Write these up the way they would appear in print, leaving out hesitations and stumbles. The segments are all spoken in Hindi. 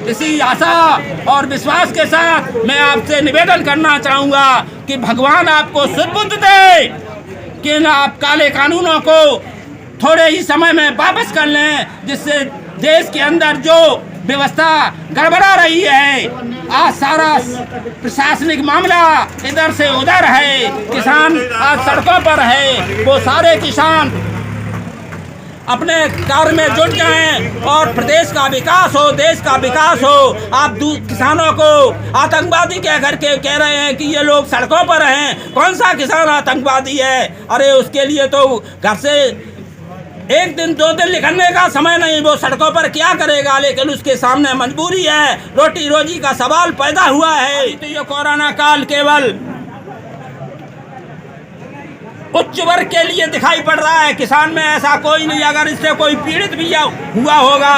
इसी आशा और विश्वास के साथ मैं आपसे निवेदन करना चाहूँगा कि भगवान आपको सुदबुद्ध दे कि आप काले कानूनों को थोड़े ही समय में वापस कर लें, जिससे देश के अंदर जो व्यवस्था गड़बड़ा रही है। आज सारा प्रशासनिक मामला इधर से उधर है, किसान आज सड़कों पर है। वो सारे किसान अपने कार्य में जुट जाएं और प्रदेश का विकास हो, देश का विकास हो। आप किसानों को आतंकवादी कह करके कह रहे हैं कि ये लोग सड़कों पर हैं। कौन सा किसान आतंकवादी है? अरे उसके लिए तो घर से एक दिन दो दिन निकलने का समय नहीं, वो सड़कों पर क्या करेगा? लेकिन उसके सामने मजबूरी है, रोटी रोजी का सवाल पैदा हुआ है। तो ये कोरोना काल केवल उच्च वर्ग के लिए दिखाई पड़ रहा है, किसान में ऐसा कोई नहीं। अगर इससे कोई पीड़ित भी हुआ होगा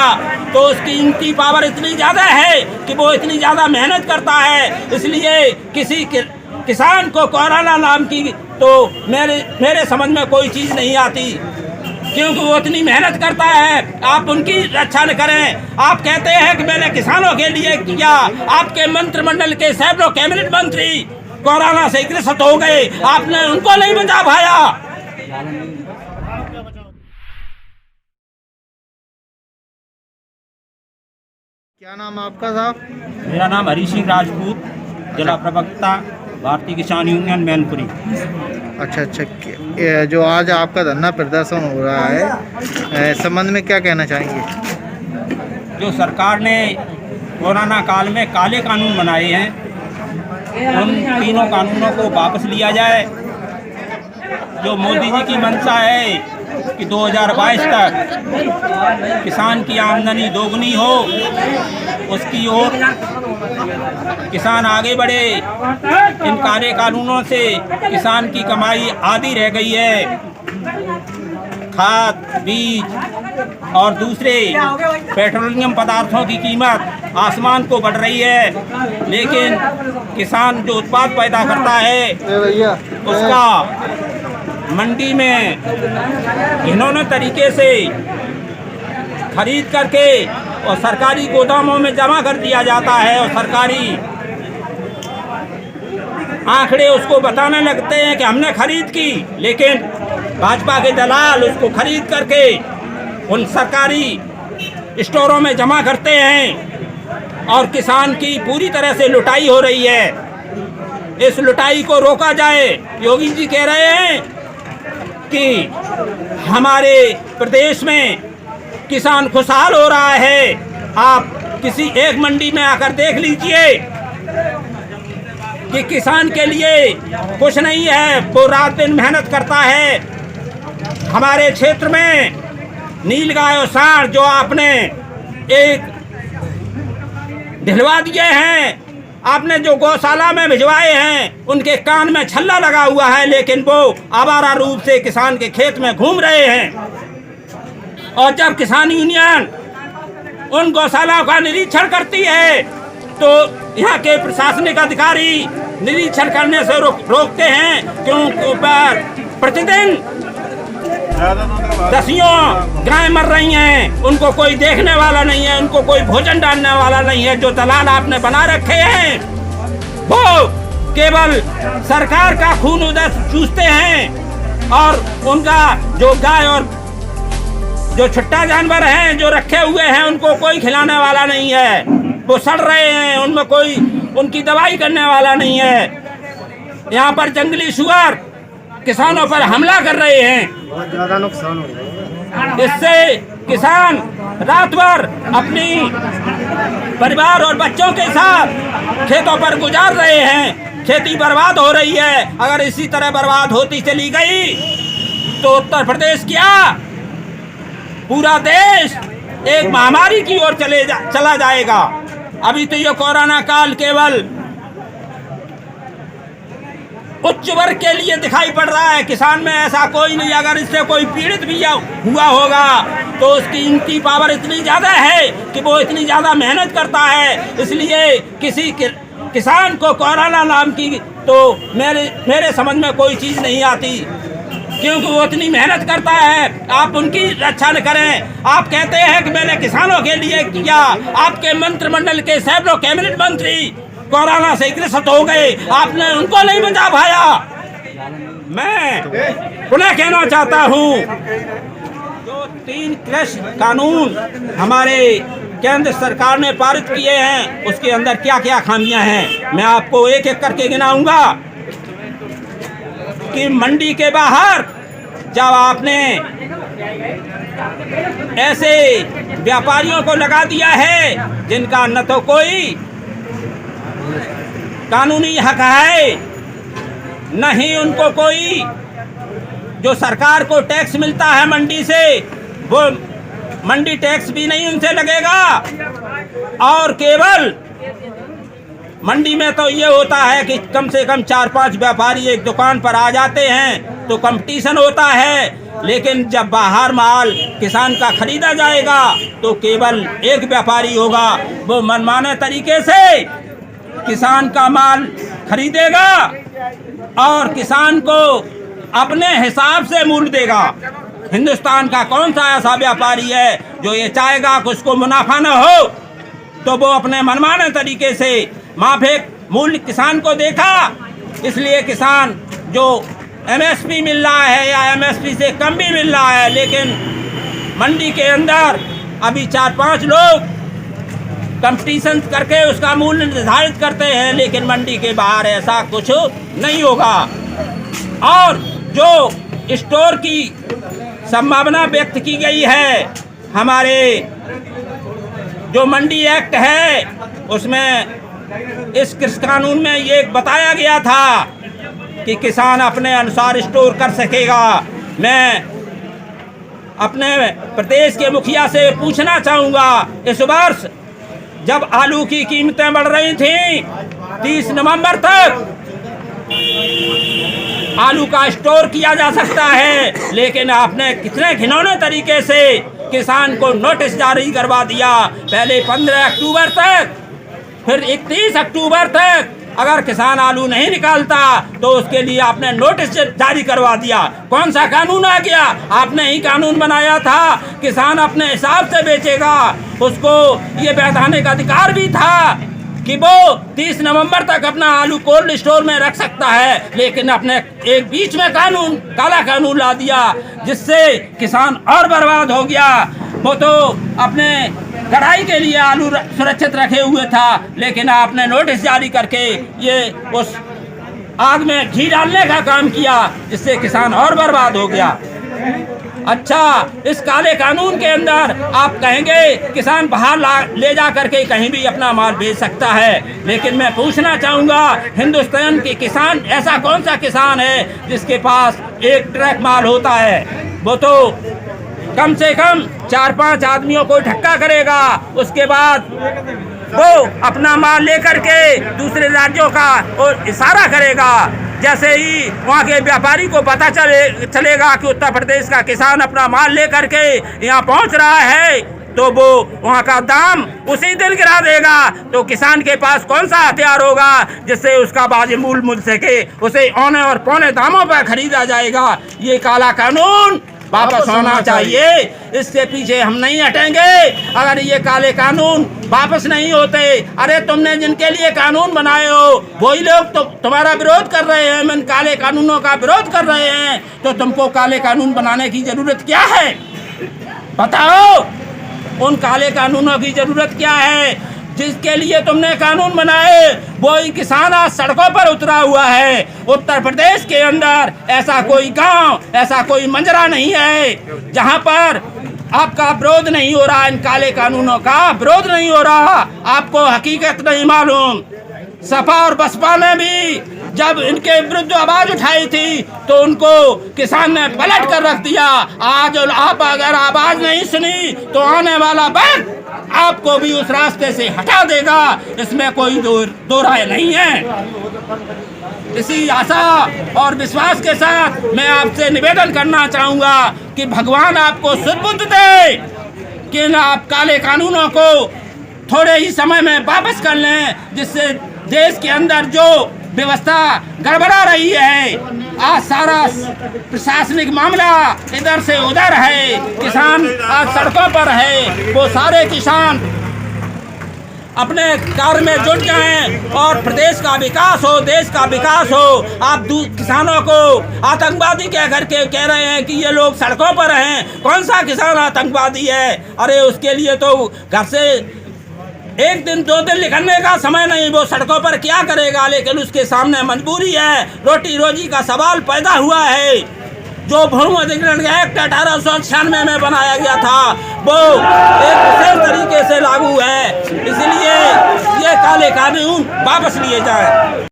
तो उसकी इनकी पावर इतनी ज़्यादा है कि वो इतनी ज़्यादा मेहनत करता है। इसलिए किसी किसान को कोरोना नाम की तो मेरे समझ में कोई चीज़ नहीं आती, क्योंकि वो इतनी मेहनत करता है। आप उनकी रक्षा न करें। आप कहते हैं कि मैंने किसानों के लिए किया। आपके मंत्रिमंडल के सैकड़ों कैबिनेट मंत्री कोरोना से ग्रसित हो गए, आपने उनको नहीं बचा पाया। क्या नाम है आपका साहब? मेरा नाम हरी सिंह राजपूत, जिला प्रवक्ता भारतीय किसान यूनियन मैनपुरी। अच्छा, जो आज आपका धरना प्रदर्शन हो रहा है, संबंध में क्या कहना चाहेंगे? जो सरकार ने कोरोना काल में काले कानून बनाए हैं, उन तीनों कानूनों को वापस लिया जाए। जो मोदी जी की मंशा है कि 2022 तक किसान की आमदनी दोगुनी हो, उसकी ओर किसान आगे बढ़े। इन काले कानूनों से किसान की कमाई आधी रह गई है। खाद, बीज और दूसरे पेट्रोलियम पदार्थों की कीमत आसमान को बढ़ रही है, लेकिन किसान जो उत्पाद पैदा करता है उसका मंडी में घिनौने तरीके से खरीद करके और सरकारी गोदामों में जमा कर दिया जाता है, और सरकारी आंकड़े उसको बताने लगते हैं कि हमने खरीद की, लेकिन भाजपा के दलाल उसको खरीद करके उन सरकारी स्टोरों में जमा करते हैं और किसान की पूरी तरह से लुटाई हो रही है। इस लुटाई को रोका जाए। योगी जी कह रहे हैं कि हमारे प्रदेश में किसान खुशहाल हो रहा है। आप किसी एक मंडी में आकर देख लीजिए कि किसान के लिए कुछ नहीं है, वो रात दिन मेहनत करता है। हमारे क्षेत्र में नीलगाय और सांड जो आपने एक ढिलवा दिए हैं, आपने जो गौशाला में भिजवाए हैं, उनके कान में छल्ला लगा हुआ है, लेकिन वो आवारा रूप से किसान के खेत में घूम रहे हैं। और जब किसान यूनियन उन गौशालाओं का निरीक्षण करती है तो यहाँ के प्रशासनिक अधिकारी निरीक्षण करने से रोकते हैं, क्योंकि प्रतिदिन दसियों गाय मर रही हैं। उनको कोई देखने वाला नहीं है, उनको कोई भोजन डालने वाला नहीं है। जो दलाल आपने बना रखे हैं वो केवल सरकार का खून उधर चूसते हैं, और उनका जो गाय और जो छुट्टा जानवर हैं जो रखे हुए हैं उनको कोई खिलाने वाला नहीं है। वो सड़ रहे हैं, उनमें कोई उनकी दवाई करने वाला नहीं है। यहाँ पर जंगली सुअर किसानों पर हमला कर रहे हैं, बहुत ज़्यादा नुकसान हो रहा है। इससे किसान रात भर अपनी परिवार और बच्चों के साथ खेतों पर गुजार रहे हैं। खेती बर्बाद हो रही है। अगर इसी तरह बर्बाद होती चली गई तो उत्तर प्रदेश क्या पूरा देश एक महामारी की ओर चला जाएगा। अभी तो ये कोरोना काल केवल उच्च वर्ग के लिए दिखाई पड़ रहा है, किसान में ऐसा कोई नहीं। अगर इससे कोई पीड़ित भी हुआ होगा तो उसकी इनकी पावर इतनी ज़्यादा है कि वो इतनी ज़्यादा मेहनत करता है। इसलिए किसी किसान को कोरोना नाम की तो मेरे समझ में कोई चीज़ नहीं आती, क्योंकि वो इतनी मेहनत करता है, आप उनकी रक्षा न करें। आप कहते हैं कि मैंने किसानों के लिए किया, आपके मंत्रिमंडल के सैकड़ों कैबिनेट मंत्री कोरोना से ग्रसित हो गए, आपने उनको नहीं बचा पाया। मैं पुनः कहना चाहता हूँ, जो 3 कृषि कानून हमारे केंद्र सरकार ने पारित किए हैं, उसके अंदर क्या क्या खामियां हैं, मैं आपको एक एक करके गिनाऊंगा। कि मंडी के बाहर जब आपने ऐसे व्यापारियों को लगा दिया है जिनका न तो कोई कानूनी हक है, न ही उनको कोई जो सरकार को टैक्स मिलता है मंडी से, वो मंडी टैक्स भी नहीं उनसे लगेगा। और केवल मंडी में तो ये होता है कि कम से कम 4-5 व्यापारी एक दुकान पर आ जाते हैं तो कंपटीशन होता है, लेकिन जब बाहर माल किसान का खरीदा जाएगा तो केवल एक व्यापारी होगा, वो मनमाने तरीके से किसान का माल खरीदेगा और किसान को अपने हिसाब से मूल्य देगा। हिंदुस्तान का कौन सा ऐसा व्यापारी है जो ये चाहेगा कि उसको मुनाफा न हो, तो वो अपने मनमाने तरीके से माफिक मूल्य किसान को देखा। इसलिए किसान जो एमएसपी मिल रहा है या एमएसपी से कम भी मिल रहा है, लेकिन मंडी के अंदर अभी 4-5 लोग कंपटीशन करके उसका मूल्य निर्धारित करते हैं, लेकिन मंडी के बाहर ऐसा कुछ नहीं होगा। और जो स्टोर की संभावना व्यक्त की गई है, हमारे जो मंडी एक्ट है उसमें इस कृषि कानून में ये बताया गया था कि किसान अपने अनुसार स्टोर कर सकेगा। मैं अपने प्रदेश के मुखिया से पूछना चाहूँगा, इस वर्ष जब आलू की कीमतें बढ़ रही थीं 30 नवंबर तक आलू का स्टोर किया जा सकता है, लेकिन आपने कितने घिनौने तरीके से किसान को नोटिस जारी करवा दिया। पहले 15 अक्टूबर तक, फिर 31 अक्टूबर तक अगर किसान आलू नहीं निकालता तो उसके लिए आपने नोटिस जारी करवा दिया। कौन सा कानून आ गया? आपने ही कानून बनाया था, किसान अपने हिसाब से बेचेगा, उसको ये वैधानिक अधिकार भी था कि वो 30 नवंबर तक अपना आलू कोल्ड स्टोर में रख सकता है, लेकिन अपने एक बीच में कानून, काला कानून ला दिया जिससे किसान और बर्बाद हो गया। वो तो अपने कढ़ाई के लिए आलू सुरक्षित रखे हुए था, लेकिन आपने नोटिस जारी करके ये उस आग में घी डालने का काम किया, जिससे किसान और बर्बाद हो गया। अच्छा, इस काले कानून के अंदर आप कहेंगे किसान बाहर ले जा करके कहीं भी अपना माल बेच सकता है, लेकिन मैं पूछना चाहूँगा, हिंदुस्तान के किसान, ऐसा कौन सा किसान है जिसके पास एक ट्रक माल होता है? वो तो कम से कम 4-5 आदमियों को धक्का करेगा, उसके बाद वो अपना माल लेकर के दूसरे राज्यों का और इशारा करेगा। जैसे ही वहाँ के व्यापारी को पता चलेगा कि उत्तर प्रदेश का किसान अपना माल लेकर के यहाँ पहुँच रहा है, तो वो वहाँ का दाम उसी दिन गिरा देगा। तो किसान के पास कौन सा हथियार होगा जिससे उसका वाजिब मूल्य मिल सके? उसे औने और पौने दामों पर खरीदा जाएगा। ये काला कानून वापस होना चाहिए, इसके पीछे हम नहीं हटेंगे। अगर ये काले कानून वापस नहीं होते, अरे तुमने जिनके लिए कानून बनाए हो वही लोग तो तुम्हारा विरोध कर रहे हैं, इन काले कानूनों का विरोध कर रहे हैं, तो तुमको काले कानून बनाने की जरूरत क्या है? बताओ, उन काले कानूनों की जरूरत क्या है? जिसके लिए तुमने कानून बनाए वही किसान आज सड़कों पर उतरा हुआ है। उत्तर प्रदेश के अंदर ऐसा कोई गांव, ऐसा कोई मंजरा नहीं है जहां पर आपका विरोध नहीं हो रहा, इन काले कानूनों का विरोध नहीं हो रहा। आपको हकीकत नहीं मालूम। सपा और बसपा ने भी जब इनके विरुद्ध आवाज उठाई थी तो उनको किसान ने पलट कर रख दिया। आज आप अगर आवाज नहीं सुनी तो आने वाला वक्त आपको भी उस रास्ते से हटा देगा, इसमें कोई दो राय नहीं है। इसी आशा और विश्वास के साथ मैं आपसे निवेदन करना चाहूँगा कि भगवान आपको सुदबुद्ध दे कि आप काले कानूनों को थोड़े ही समय में वापस कर लें, जिससे देश के अंदर जो व्यवस्था गड़बड़ा रही है। आज सारा प्रशासनिक मामला इधर से उधर है, किसान आज सड़कों पर है। वो सारे किसान अपने कार्य में जुट जाएं और प्रदेश का विकास हो, देश का विकास हो। आप किसानों को आतंकवादी कह करके कह रहे हैं कि ये लोग सड़कों पर हैं। कौन सा किसान आतंकवादी है? अरे उसके लिए तो घर से 1 दिन 2 दिन निकलने का समय नहीं, वो सड़कों पर क्या करेगा? लेकिन उसके सामने मजबूरी है, रोटी रोजी का सवाल पैदा हुआ है। जो भूमि अधिग्रहण एक्ट 1896 में बनाया गया था वो एक विशेष तरीके से लागू है, इसलिए ये काले कानून वापस लिए जाएं।